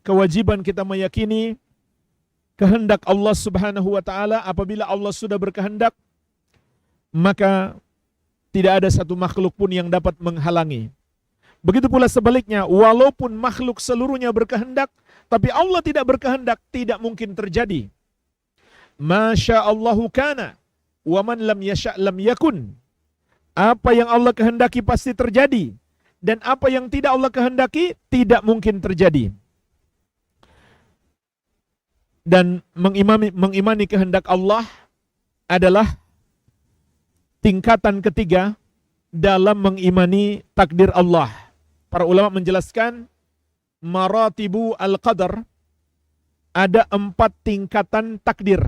kewajiban kita meyakini kehendak Allah Subhanahu wa taala. Apabila Allah sudah berkehendak, maka tidak ada satu makhluk pun yang dapat menghalangi. Begitu pula sebaliknya, walaupun makhluk seluruhnya berkehendak, tapi Allah tidak berkehendak, tidak mungkin terjadi. Masya Allahu kana, wa man lam yasha' lam yakun. Apa yang Allah kehendaki pasti terjadi, dan apa yang tidak Allah kehendaki tidak mungkin terjadi. Dan mengimani kehendak Allah adalah tingkatan ketiga dalam mengimani takdir Allah. Para ulama menjelaskan maratibu al-qadar, ada 4 tingkatan takdir.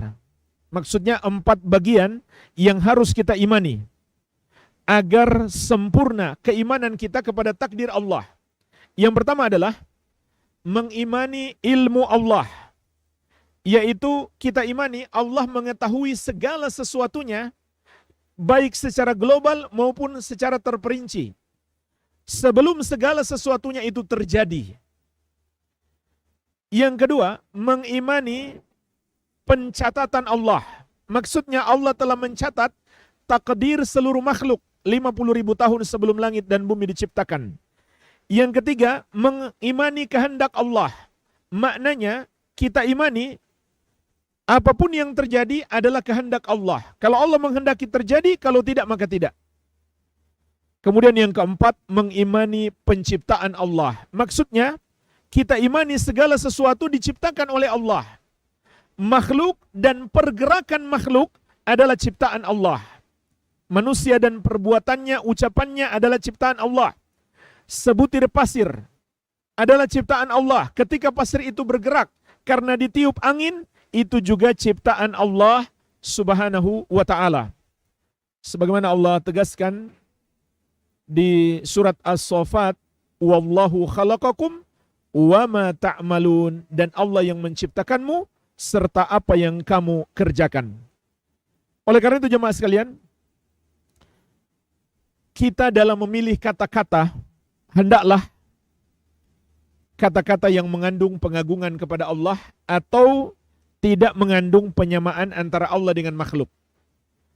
Maksudnya 4 bagian yang harus kita imani agar sempurna keimanan kita kepada takdir Allah. Yang pertama adalah mengimani ilmu Allah, yaitu kita imani Allah mengetahui segala sesuatunya, baik secara global maupun secara terperinci, sebelum segala sesuatunya itu terjadi. Yang kedua, mengimani pencatatan Allah. Maksudnya Allah telah mencatat takdir seluruh makhluk 50.000 tahun sebelum langit dan bumi diciptakan. Yang ketiga, mengimani kehendak Allah. Maknanya kita imani apapun yang terjadi adalah kehendak Allah. Kalau Allah menghendaki terjadi, kalau tidak maka tidak. Kemudian yang keempat, mengimani penciptaan Allah. Maksudnya, kita imani segala sesuatu diciptakan oleh Allah. Makhluk dan pergerakan makhluk adalah ciptaan Allah. Manusia dan perbuatannya, ucapannya adalah ciptaan Allah. Sebutir pasir adalah ciptaan Allah. Ketika pasir itu bergerak karena ditiup angin, itu juga ciptaan Allah Subhanahu wa ta'ala. Sebagaimana Allah tegaskan di surat As-Saffat, wallahu khalaqakum wa ma ta'malun, dan Allah yang menciptakanmu serta apa yang kamu kerjakan. Oleh karena itu jemaah sekalian, kita dalam memilih kata-kata hendaklah kata-kata yang mengandung pengagungan kepada Allah atau tidak mengandung penyamaan antara Allah dengan makhluk.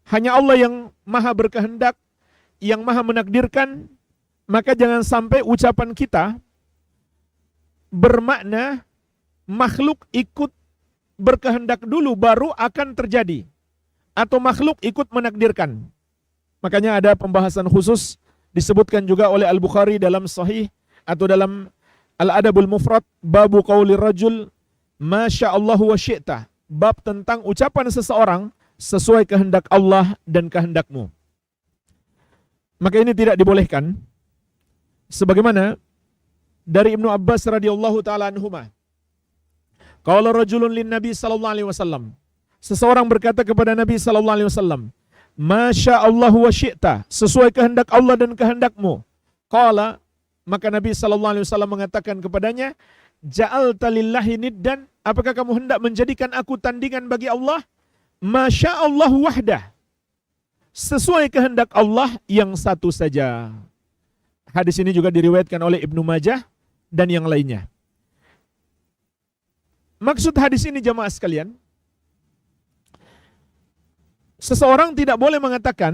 Hanya Allah yang maha berkehendak, yang maha menakdirkan, maka jangan sampai ucapan kita bermakna makhluk ikut berkehendak dulu baru akan terjadi, atau makhluk ikut menakdirkan. Makanya ada pembahasan khusus disebutkan juga oleh Al-Bukhari dalam Sahih atau dalam Al-Adabul Mufrad, babu qauli rajul masya Allah wa syi'ta, bab tentang ucapan seseorang sesuai kehendak Allah dan kehendakmu. Maka ini tidak dibolehkan, sebagaimana dari Ibnu Abbas radhiyallahu taala anhuma, qala rajulun lin Nabi sallallahu alaihi wasallam, seseorang berkata kepada Nabi sallallahu alaihi wasallam, masya Allah wa syi'ta, sesuai kehendak Allah dan kehendakmu. Qala, maka Nabi sallallahu alaihi wasallam mengatakan kepadanya, ja'alta lillahi niddan, apakah kamu hendak menjadikan aku tandingan bagi Allah? Masya Allah wahdah, sesuai kehendak Allah yang satu saja. Hadis ini juga diriwayatkan oleh Ibnu Majah dan yang lainnya. Maksud hadis ini jamaah sekalian, seseorang tidak boleh mengatakan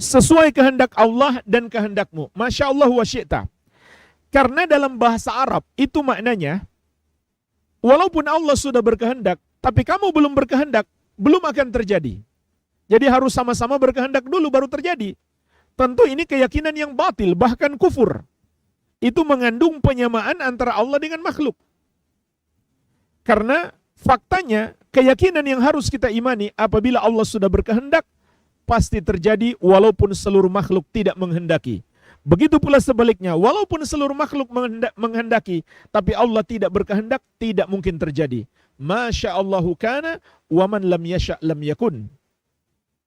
sesuai kehendak Allah dan kehendakmu, masya Allah wa syi'ta. Karena dalam bahasa Arab itu maknanya, walaupun Allah sudah berkehendak, tapi kamu belum berkehendak, belum akan terjadi. Jadi harus sama-sama berkehendak dulu baru terjadi. Tentu ini keyakinan yang batil, bahkan kufur. Itu mengandung penyamaan antara Allah dengan makhluk. Karena faktanya, keyakinan yang harus kita imani apabila Allah sudah berkehendak, pasti terjadi walaupun seluruh makhluk tidak menghendaki. Begitu pula sebaliknya, walaupun seluruh makhluk menghendaki, tapi Allah tidak berkehendak, tidak mungkin terjadi. Masya Allahu kana, wa man lam yasha' lam yakun.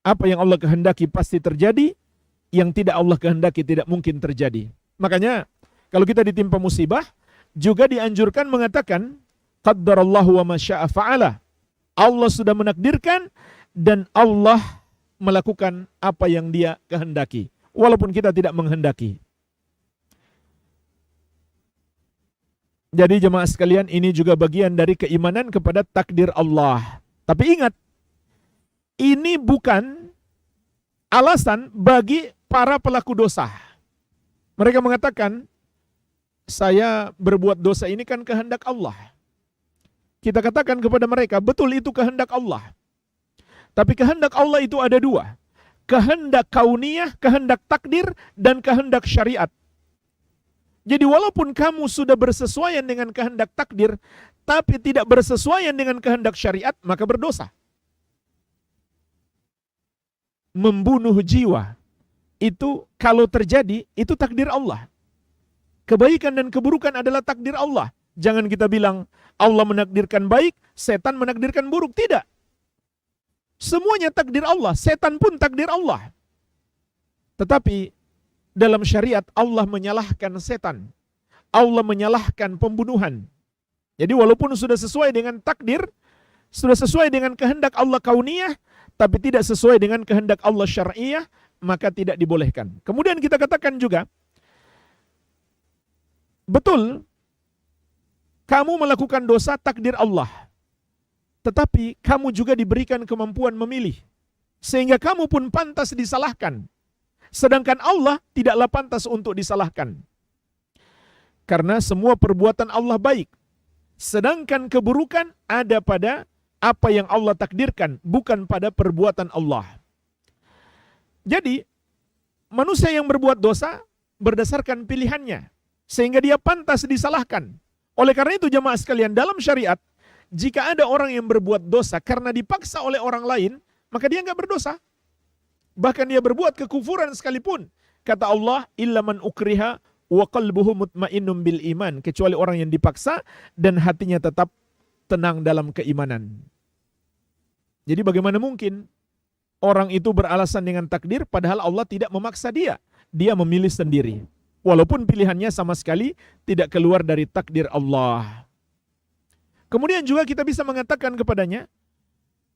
Apa yang Allah kehendaki pasti terjadi, yang tidak Allah kehendaki tidak mungkin terjadi. Makanya, kalau kita ditimpa musibah, juga dianjurkan mengatakan, qaddarallahu wa ma syaa fa'ala. Allah sudah menakdirkan, dan Allah melakukan apa yang Dia kehendaki, walaupun kita tidak menghendaki. Jadi jemaah sekalian, ini juga bagian dari keimanan kepada takdir Allah. Tapi ingat, ini bukan alasan bagi para pelaku dosa. Mereka mengatakan, saya berbuat dosa ini kan kehendak Allah. Kita katakan kepada mereka, betul itu kehendak Allah. Tapi kehendak Allah itu ada dua. Kehendak kauniyah, kehendak takdir, dan kehendak syariat. Jadi walaupun kamu sudah bersesuaian dengan kehendak takdir, tapi tidak bersesuaian dengan kehendak syariat, maka berdosa. Membunuh jiwa, itu kalau terjadi, itu takdir Allah. Kebaikan dan keburukan adalah takdir Allah. Jangan kita bilang, Allah menakdirkan baik, setan menakdirkan buruk. Tidak. Semuanya takdir Allah, setan pun takdir Allah. Tetapi dalam syariat Allah menyalahkan setan. Allah menyalahkan pembunuhan. Jadi walaupun sudah sesuai dengan takdir, sudah sesuai dengan kehendak Allah kauniyah, tapi tidak sesuai dengan kehendak Allah syar'iyah, maka tidak dibolehkan. Kemudian kita katakan juga, betul, kamu melakukan dosa takdir Allah. Tetapi kamu juga diberikan kemampuan memilih. Sehingga kamu pun pantas disalahkan. Sedangkan Allah tidaklah pantas untuk disalahkan. Karena semua perbuatan Allah baik. Sedangkan keburukan ada pada apa yang Allah takdirkan, bukan pada perbuatan Allah. Jadi, manusia yang berbuat dosa berdasarkan pilihannya. Sehingga dia pantas disalahkan. Oleh karena itu jemaah sekalian, dalam syariat, jika ada orang yang berbuat dosa karena dipaksa oleh orang lain, maka dia enggak berdosa. Bahkan dia berbuat kekufuran sekalipun. Kata Allah, illa man ukriha wa qalbuhu mutmainnun bil iman, kecuali orang yang dipaksa dan hatinya tetap tenang dalam keimanan. Jadi bagaimana mungkin orang itu beralasan dengan takdir padahal Allah tidak memaksa dia. Dia memilih sendiri. Walaupun pilihannya sama sekali tidak keluar dari takdir Allah. Kemudian juga kita bisa mengatakan kepadanya,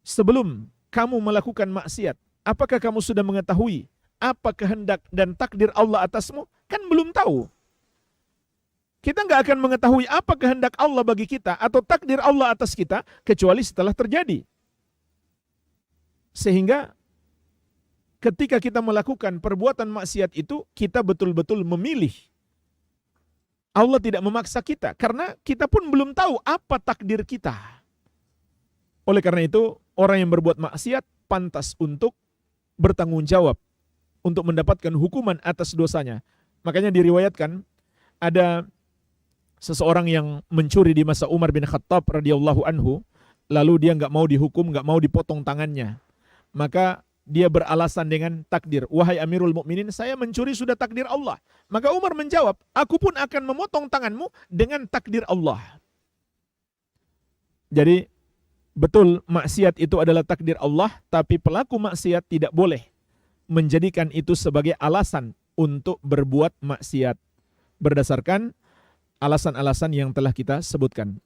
sebelum kamu melakukan maksiat, apakah kamu sudah mengetahui apa kehendak dan takdir Allah atasmu? Kan belum tahu. Kita nggak akan mengetahui apa kehendak Allah bagi kita atau takdir Allah atas kita kecuali setelah terjadi. Sehingga ketika kita melakukan perbuatan maksiat itu, kita betul-betul memilih. Allah tidak memaksa kita, karena kita pun belum tahu apa takdir kita. Oleh karena itu, orang yang berbuat maksiat pantas untuk bertanggung jawab, untuk mendapatkan hukuman atas dosanya. Makanya diriwayatkan, ada seseorang yang mencuri di masa Umar bin Khattab radhiyallahu anhu, lalu dia nggak mau dihukum, nggak mau dipotong tangannya. Maka dia beralasan dengan takdir. Wahai Amirul Mukminin, saya mencuri sudah takdir Allah. Maka Umar menjawab, aku pun akan memotong tanganmu dengan takdir Allah. Jadi, betul maksiat itu adalah takdir Allah, tapi pelaku maksiat tidak boleh menjadikan itu sebagai alasan untuk berbuat maksiat. Berdasarkan alasan-alasan yang telah kita sebutkan.